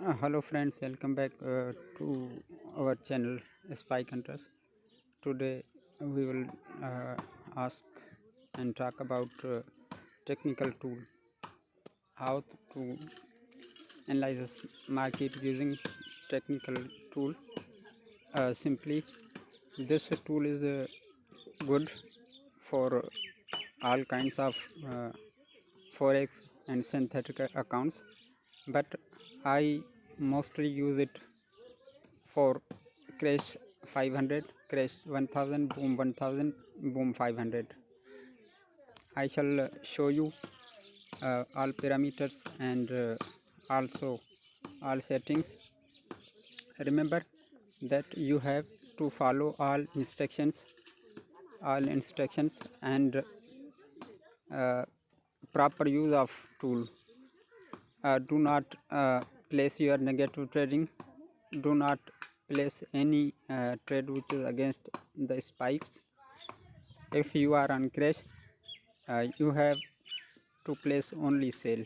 Hello friends, welcome back to our channel Spy Hunters. Today we will ask and talk about technical tool, how to analyze market using technical tool. Simply, this tool is good for all kinds of forex and synthetic accounts, but I mostly use it for crash 500, crash 1000, boom 1000, boom 500. I shall show you all parameters and also all settings. Remember that you have to follow all instructions and proper use of tool. Do not place your negative trading. Do not place any trade which is against the spikes. If you are on crash, you have to place only sell,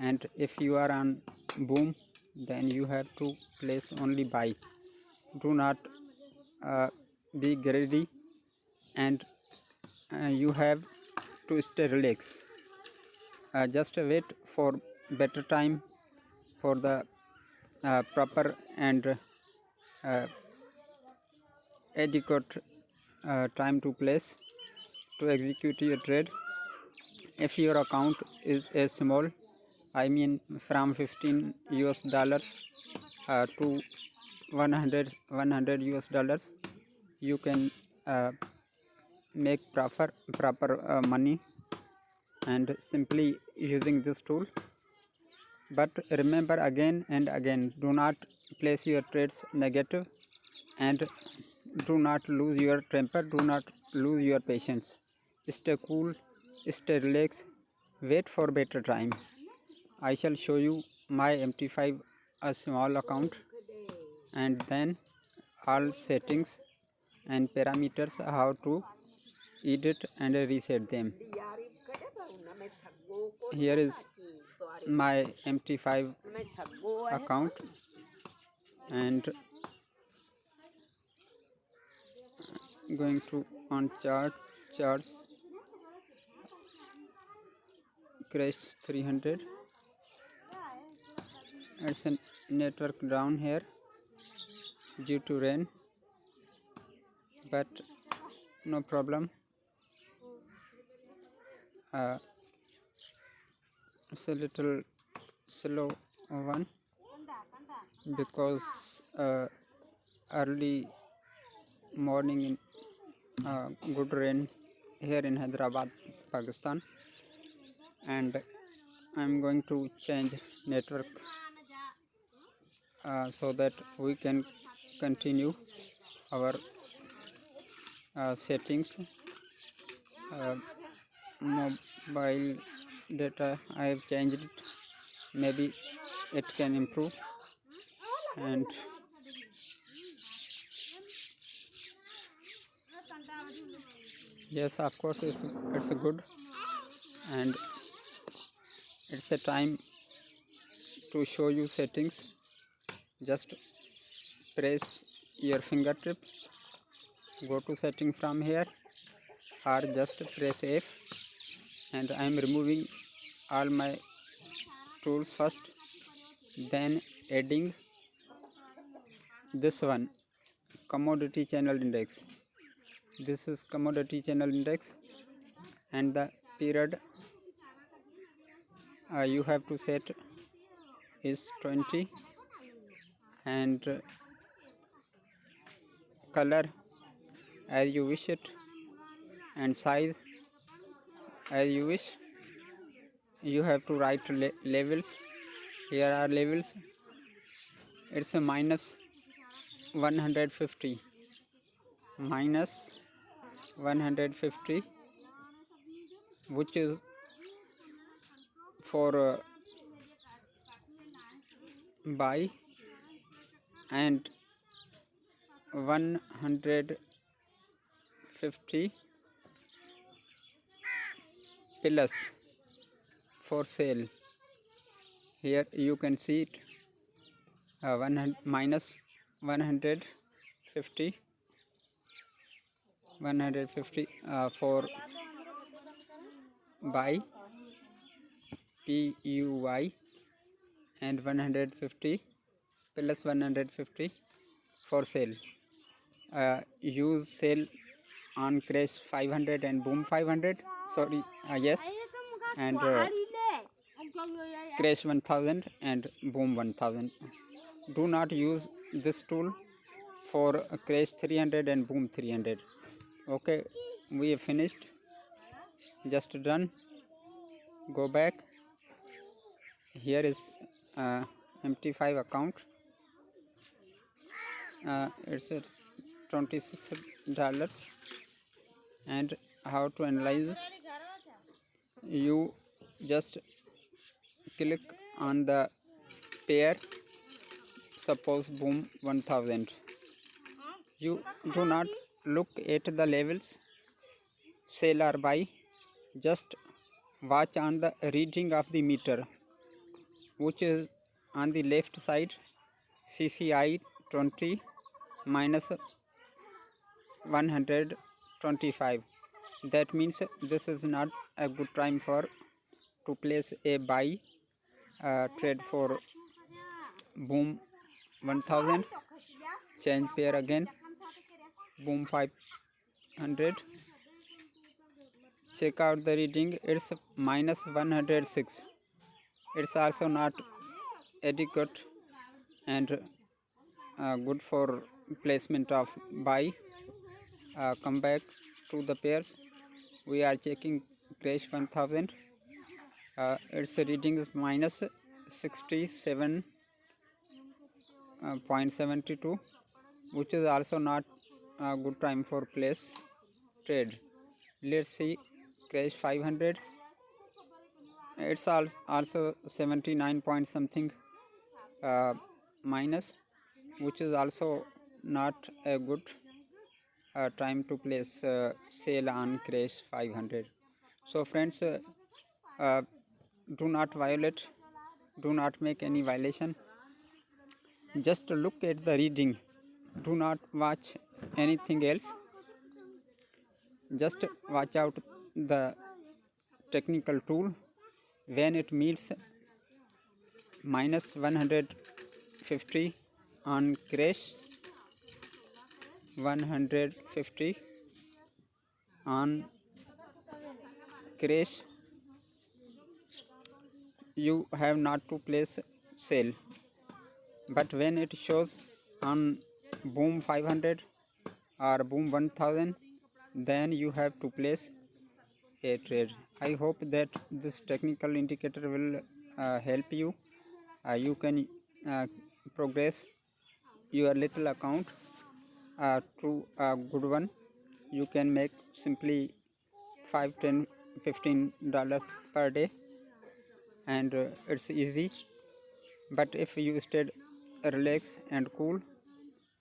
and if you are on boom, then you have to place only buy. Do not uh, be greedy, and you have to stay relaxed. Just wait for better time for the proper and adequate time to place to execute your trade. If your account is a small, I mean from 15 US dollars to 100 US dollars, you can make proper money and simply using this tool. But remember again and again, do not place your trades negative, and do not lose your temper, do not lose your patience. Stay cool, stay relaxed, wait for better time. I shall show you my MT5, a small account, and then all settings and parameters, how to edit and reset them. Here is my MT5 account, and going to on charts, crash 300. It's a network down here due to rain, but no problem. It's a little slow one because early morning in good rain here in Hyderabad, Pakistan, and I'm going to change network so that we can continue our settings. Mobile data I have changed it, maybe it can improve. And yes, of course it's good, and it's a time to show you settings. Just press your fingertip, go to setting from here, or just press F, and I am removing all my tools first, then adding this one, commodity channel index. This is commodity channel index, and the period you have to set is 20, and color as you wish it, and size as you wish. You have to write levels. Here are levels. It's a minus 150, minus 150, which is for buy, and 150 plus for sale. Here you can see it, minus 150 for buy PUY, and 150 plus 150 for sale. Use sale on crash 500 and boom 500, sorry, yes, and crash 1000 and boom 1000. Do not use this tool for crash 300 and boom 300. Okay, we have finished, just done. Go back. Here is MT5 account. It's at $26. And how to analyze? You just click on the pair, suppose boom 1000. You do not look at the levels, sell or buy, just watch on the reading of the meter, which is on the left side, CCI 20 minus 125. That means this is not a good time for to place a buy trade for boom 1000. Change pair again, boom 500. Check out the reading, it's minus 106. It's also not adequate and good for placement of buy. Come back to the pairs. We are checking crash 1000. Its reading is minus 67.72, which is also not a good time for place trade. Let's see crash 500. It's also 79 point something minus, which is also not a good time to place sale on crash 500. So friends, do not violate, do not make any violation, just look at the reading, do not watch anything else, just watch out the technical tool. When it meets minus 150 on crash, 150 on crash, you have not to place sale. But when it shows on boom 500 or boom 1000, then you have to place a trade. I hope that this technical indicator will help you. You can progress your little account to a good one. You can make simply $5, $10, $15 per day, and it's easy. But if you stayed relaxed and cool,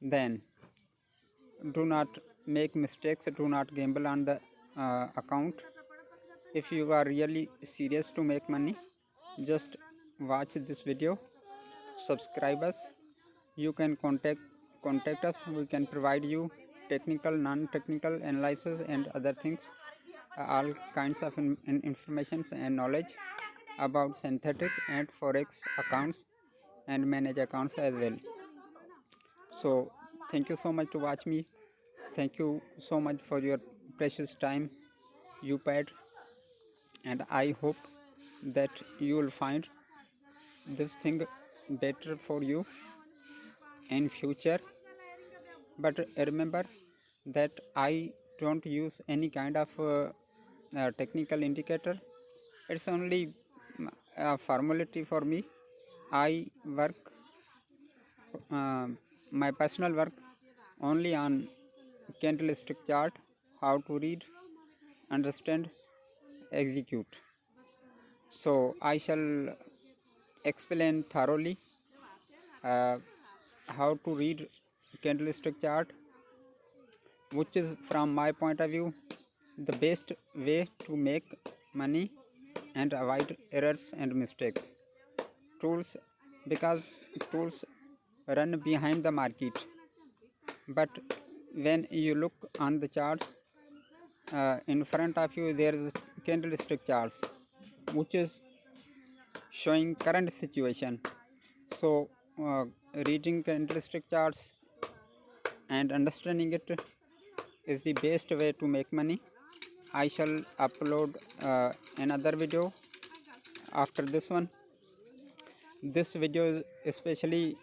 then do not make mistakes, do not gamble on the account. If you are really serious to make money, just watch this video, subscribe us. You can contact us. We can provide you technical, non-technical analysis and other things, all kinds of information and knowledge about synthetic and forex accounts and manage accounts as well. So thank you so much to watch me. Thank you so much for your precious time you paid, and I hope that you will find this thing better for you in future. But remember that I don't use any kind of technical indicator. It's only a formality for me. I work my personal work only on candlestick chart, how to read, understand, execute. So I shall explain thoroughly how to read candlestick chart, which is from my point of view the best way to make money and avoid errors and mistakes. Tools, because tools run behind the market. But when you look on the charts, in front of you there is candlestick charts which is showing current situation. So reading candlestick charts and understanding it is the best way to make money. I shall upload another video after this one. This video is especially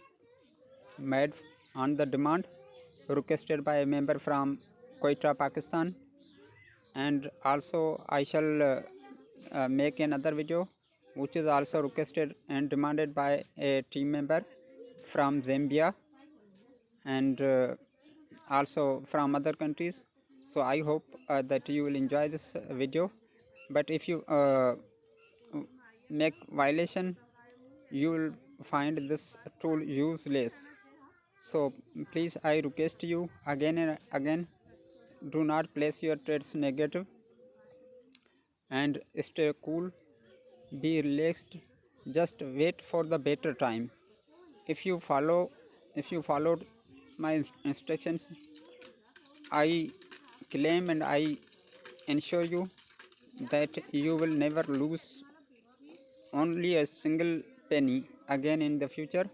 made on the demand, requested by a member from Quetta, Pakistan. And also I shall make another video which is also requested and demanded by a team member from Zambia and also from other countries. So I hope that you will enjoy this video. But if you make violation, you will find this tool useless. So please, I request you again and again, do not place your trades negative and stay cool, be relaxed, just wait for the better time. If you followed my instructions, I claim and I ensure you that you will never lose only a single penny again in the future,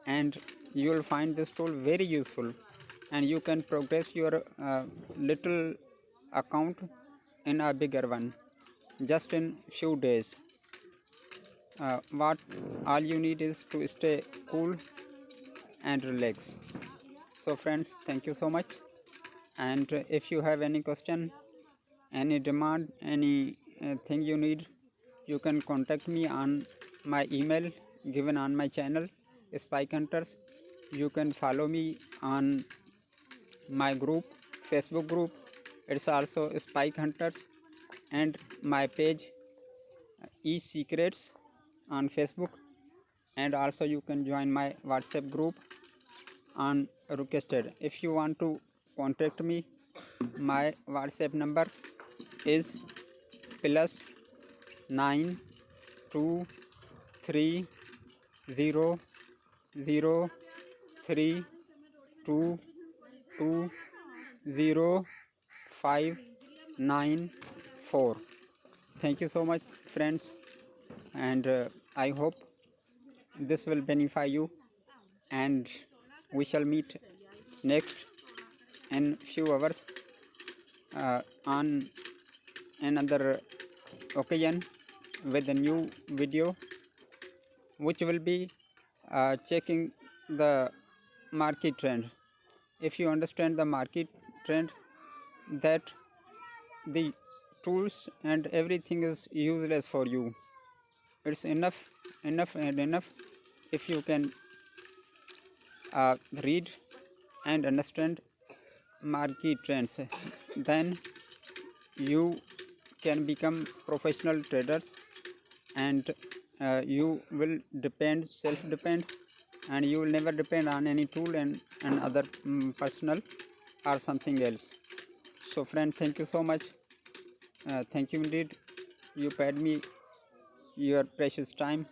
and you will find this tool very useful, and you can progress your little account in a bigger one just in few days. What all you need is to stay cool and relax. So friends, thank you so much. And if you have any question, any demand, any thing you need, you can contact me on my email given on my channel, Spike Hunters. You can follow me on my group, Facebook group. It's also Spike Hunters, and my page e-secrets on Facebook. And also you can join my WhatsApp group on requested. If you want to contact me, my WhatsApp number is +92303220594. Thank you so much, friends, and I hope this will benefit you, and we shall meet next in few hours on another occasion with a new video which will be checking the market trend. If you understand the market trend, that the tools and everything is useless for you. It's enough if you can read and understand market trends, then you can become professional traders, and you will self-depend, and you will never depend on any tool and other personal or something else. So friend, thank you so much. Thank you indeed. You paid me your precious time.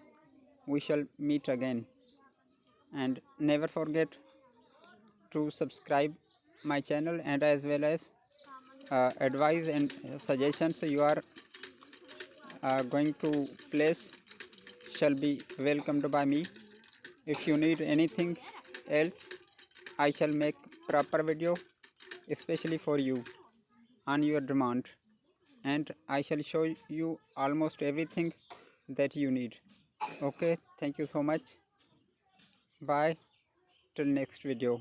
We shall meet again, and never forget to subscribe my channel, and as well as advice and suggestions you are going to place shall be welcomed by me. If you need anything else, I shall make proper video especially for you on your demand, and I shall show you almost everything that you need. Okay, thank you so much. Bye till next video.